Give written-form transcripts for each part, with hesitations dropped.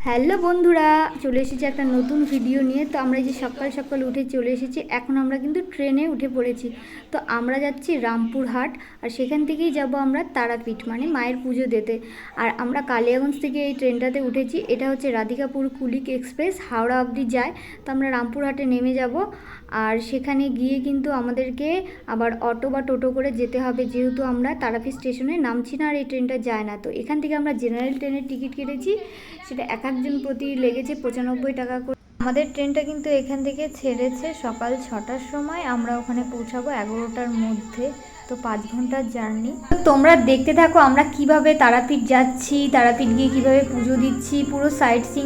Hello বন্ধুরা, চলে এসেছি একটা নতুন ভিডিও নিয়ে। তো আমরা যে সকাল সকাল উঠে চলে এসেছি, এখন আমরা কিন্তু ট্রেনে উঠে পড়েছি। তো আমরা যাচ্ছি রামপুরহাট, আর সেখান থেকেই যাব আমরা তারাপীঠ, মানে মায়ের পুজো দিতে। আর আমরা কালিয়াগঞ্জ থেকে এই ট্রেনটাতে উঠেছি। এটা হচ্ছে রাধিকাপুর কুলিক এক্সপ্রেস, হাওড়া অবধি যায়। তো আমরা রামপুরহাটে নেমে যাব, আর সেখানে গিয়ে কিন্তু আমাদেরকে আবার অটো বা টোটো করে যেতে হবে, যেহেতু আমরা তারাপীঠ স্টেশনে নামছি না আর এই ট্রেনটা যায় না। তো এখান থেকে আমরা জেনারেল ট্রেনের টিকিট কেটেছি, সেটা এক একজন প্রতি লেগেছে 95 টাকা করে। আমাদের ট্রেনটা কিন্তু এখান থেকে ছেড়েছে সকাল 6টার সময়, আমরা ওখানে পৌঁছাবো 11টার মধ্যে। তো 5 ঘন্টার জার্নি। তোমরা দেখতে থাকো আমরা কিভাবে তারাপীঠ যাচ্ছি, তারাপীঠ গিয়ে কিভাবে পুজো দিচ্ছি, পুরো সাইট সিইং।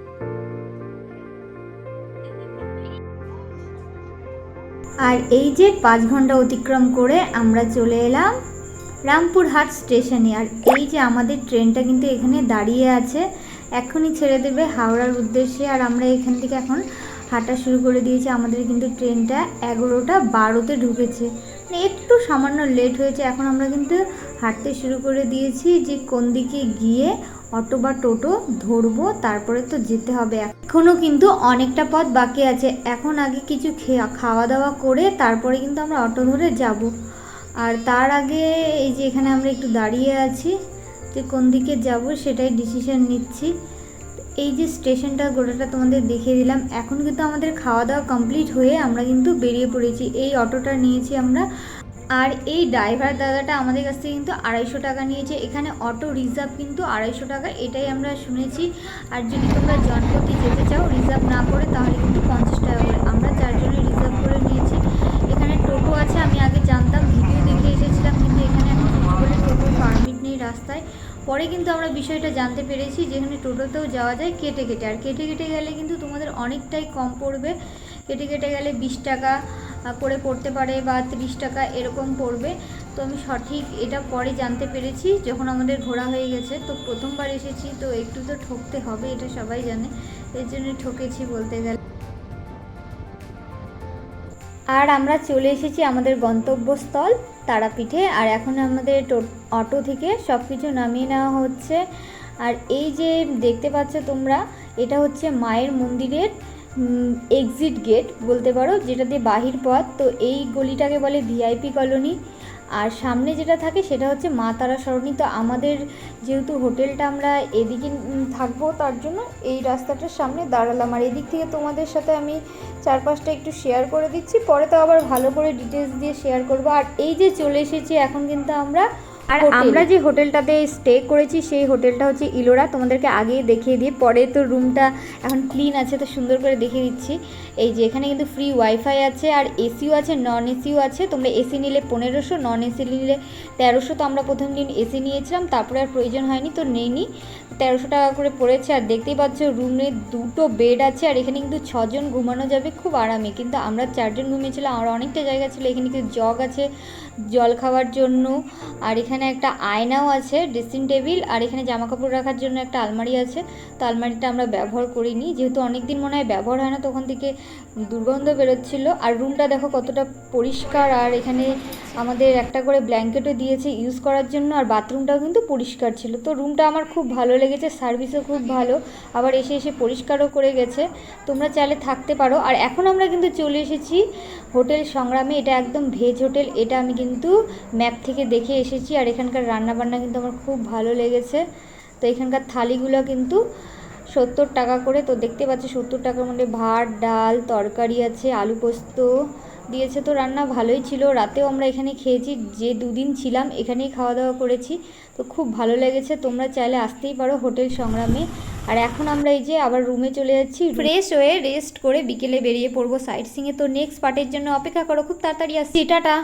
আর এই যে 5 ঘন্টা অতিক্রম করে আমরা চলে এলাম রামপুরহাট স্টেশনে। আর এই যে আমাদের ট্রেনটা কিন্তু এখানে দাঁড়িয়ে আছে, এখনই ছেড়ে দেবে হাওড়ার উদ্দেশ্যে। আর আমরা এখান থেকে এখন হাঁটা শুরু করে দিয়েছি। আমাদের কিন্তু ট্রেনটা 11টা 12তে ঢুকেছে, মানে একটু সামান্য লেট হয়েছে। এখন আমরা কিন্তু হাঁটতে শুরু করে দিয়েছি যে কোন দিকে গিয়ে অটো বা টোটো ধরবো, তারপরে তো যেতে হবে। এখনও কিন্তু অনেকটা পথ বাকি আছে। এখন আগে কিছু খাওয়া দাওয়া করে তারপরে কিন্তু আমরা অটো ধরে যাব। আর তার আগে এই যে এখানে আমরা একটু দাঁড়িয়ে আছি, যে কোন দিকে যাব সেটাই ডিসিশন নিচ্ছি। এই যে স্টেশনটা গোটাটা তোমাদের দেখিয়ে দিলাম। এখন কিন্তু আমাদের খাওয়া দাওয়া কমপ্লিট হয়ে আমরা কিন্তু বেরিয়ে পড়েছি। এই অটোটা নিয়েছি আমরা, আর এই ড্রাইভার দাদাটা আমাদের কাছ থেকে কিন্তু 250 টাকা নিয়েছে। এখানে অটো রিজার্ভ কিন্তু 250 টাকা, এটাই আমরা শুনেছি। আর যদি তোমরা জনপতি যেতে চাও রিজার্ভ না করে, তাহলে কিন্তু 50 টাকা করে। আমরা 4 জনের রিজার্ভ করে নিয়েছি। এখানে টোটো আছে, আমি আগে জানতাম, ভিডিও দেখে এসেছিলাম, কিন্তু এখানে এখন বলে টোটোর পারমিট নেই রাস্তায়। পরে কিন্তু আমরা বিষয়টা জানতে পেরেছি, যেখানে টোটোতেও যাওয়া যায় কেটে কেটে। আর কেটে কেটে গেলে কিন্তু তোমাদের অনেকটাই কম পড়বে। কেটে কেটে গেলে 20 টাকা করে পড়তে পারে বা 30 টাকা এরকম পড়বে। তো আমি সঠিক এটা পরে জানতে পেরেছি যখন আমাদের ঘোরা হয়ে গেছে। তো প্রথমবার এসেছি, তো একটু তো ঠকতে হবে, এটা সবাই জানে, এর জন্য ঠকেছি বলতে গেলে। আর আমরা চলে এসেছি আমাদের গন্তব্যস্থল তারাপীঠে। আর এখন আমাদের অটো থেকে সব কিছু নামিয়ে নেওয়া হচ্ছে। আর এই যে দেখতে পাচ্ছ তোমরা, এটা হচ্ছে মায়ের মন্দিরের এক্সিট গেট বলতে পারো, যেটা দিয়ে বাহির পথ। তো এই গলিটাকে বলে ভিআইপি কলোনি। আর সামনে যেটা থাকে সেটা হচ্ছে মা তারা সরণি। তো আমাদের যেহেতু হোটেলটা আমরা এদিকে থাকবো, তার জন্য এই রাস্তাটার সামনে দাঁড়ালাম। আর এদিক থেকে তোমাদের সাথে আমি চারপাশটা একটু শেয়ার করে দিচ্ছি, পরে তো আবার ভালো করে ডিটেলস দিয়ে শেয়ার করবো। আর এই যে চলে এসেছি এখন কিন্তু আমরা, আর আমরা যে হোটেলটাতে স্টে করেছি সেই হোটেলটা হচ্ছে ইলোরা। তোমাদেরকে আগেই দেখিয়ে দিই, পরে তো রুমটা এখন ক্লিন আছে তো সুন্দর করে দেখিয়ে দিচ্ছি। এই যে এখানে কিন্তু ফ্রি ওয়াইফাই আছে, আর এসিও আছে, নন এসিও আছে। তোমরা এসি নিলে 1500, নন এসি নিলে 1300। তো আমরা প্রথম দিন এসি নিয়েছিলাম, তারপরে আর প্রয়োজন হয়নি, তো নেইনি। 1300 টাকা করে পড়েছে। আর দেখতেই পাচ্ছ রুমে 2টো বেড আছে, আর এখানে কিন্তু 6 জন ঘুমানো যাবে খুব আরামে। কিন্তু আমরা 4 জন ঘুমিয়েছিলাম, আর অনেকটা জায়গা ছিল। এখানে কিন্তু জগ আছে জল খাওয়ার জন্য, আর এখানে একটা আয়নাও আছে, ড্রেসিং টেবিল, আর এখানে জামা কাপড় রাখার জন্য একটা আলমারি আছে। তো আলমারিটা আমরা ব্যবহার করিনি, যেহেতু অনেক দিন মনে হয় ব্যবহার হয় না, তখন থেকে দুর্গন্ধ বেরোচ্ছিলো। আর রুমটা দেখো কতটা পরিষ্কার। আর এখানে আমাদের একটা করে ব্ল্যাঙ্কেটও দিয়েছে ইউজ করার জন্য, আর বাথরুমটাও কিন্তু পরিষ্কার ছিল। তো রুমটা আমার খুব ভালো লেগেছে, সার্ভিসও খুব ভালো, আবার এসে এসে পরিষ্কারও করে গেছে। তোমরা চাইলে থাকতে পারো। আর এখন আমরা কিন্তু চলে এসেছি হোটেল সংগ্রামে। এটা একদম ভেজ হোটেল, এটা আমি কিন্তু ম্যাপ থেকে দেখে এসেছি। আর এখানকার রান্নাবান্না কিন্তু আমার খুব ভালো লেগেছে। তো এখানকার থালিগুলো কিন্তু 70 টাকা করে। তো দেখতে পাচ্ছি 70 টাকার মধ্যে ভাত, ডাল, তরকারি আছে, আলু পোস্ত দিয়েছে। তো রান্না ভালোই ছিল। রাতেও আমরা এখানে খেয়েছি, যে 2 দিন ছিলাম এখানেই খাওয়া দাওয়া করেছি। তো খুব ভালো লেগেছে, তোমরা চাইলে আসতেই পারো হোটেল সংগ্রামে। আর এখন আমরা এই যে আবার রুমে চলে যাচ্ছি, ফ্রেশ হয়ে রেস্ট করে বিকেলে বেরিয়ে পড়বো সাইট সিংয়ে। তো নেক্সট পার্টের জন্য অপেক্ষা করো, খুব তাড়াতাড়ি আসছি। টাটা।